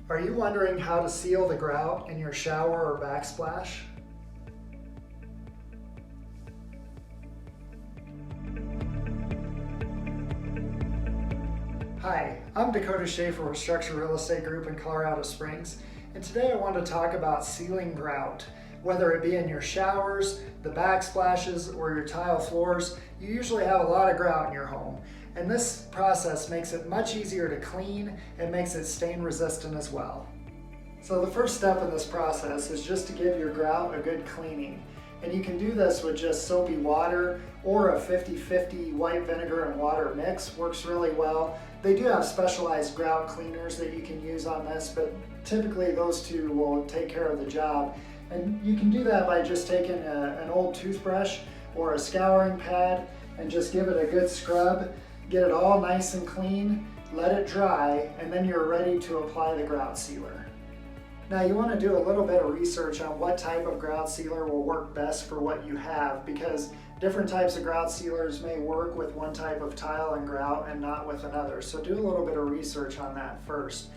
Are you wondering how to seal the grout in your shower or backsplash? Hi, I'm Dakota Shafer with Structure Real Estate Group in Colorado Springs, and today I want to talk about sealing grout. Whether it be in your showers, the backsplashes, or your tile floors, you usually have a lot of grout in your home. And this process makes it much easier to clean and makes it stain resistant as well. So the first step in this process is just to give your grout a good cleaning. And you can do this with just soapy water or a 50-50 white vinegar and water mix. Works really well. They do have specialized grout cleaners that you can use on this, but typically those two will take care of the job. And you can do that by just taking an old toothbrush or a scouring pad and just give it a good scrub. Get it all nice and clean, let it dry, and then you're ready to apply the grout sealer. Now you want to do a little bit of research on what type of grout sealer will work best for what you have, because different types of grout sealers may work with one type of tile and grout and not with another. So do a little bit of research on that first.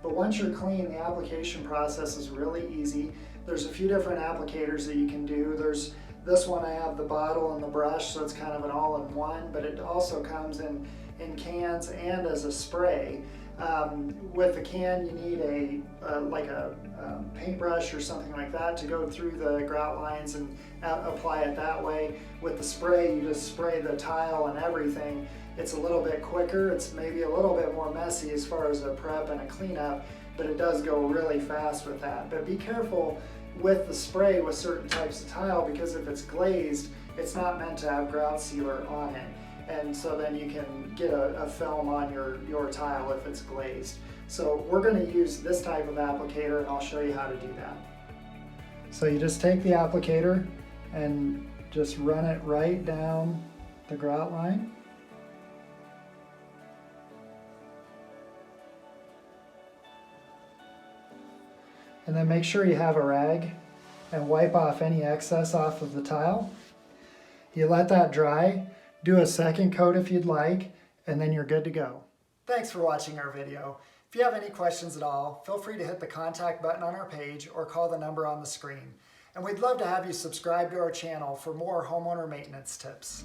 But once you're clean, the application process is really easy. There's a few different applicators that you can do. There's this one, I have the bottle and the brush, so it's kind of an all-in-one, but it also comes in cans and as a spray. With the can, you need a paintbrush or something like that to go through the grout lines and apply it that way. With the spray, you just spray the tile and everything. It's a little bit quicker. It's maybe a little bit more messy as far as a prep and a cleanup, but it does go really fast with that. But be careful with the spray with certain types of tile, because if it's glazed, it's not meant to have grout sealer on it. And so then you can get a film on your tile if it's glazed. So we're going to use this type of applicator, and I'll show you how to do that. So you just take the applicator and just run it right down the grout line. And then make sure you have a rag and wipe off any excess off of the tile. You let that dry, do a second coat if you'd like, and then you're good to go. Thanks for watching our video. If you have any questions at all, feel free to hit the contact button on our page or call the number on the screen. And we'd love to have you subscribe to our channel for more homeowner maintenance tips.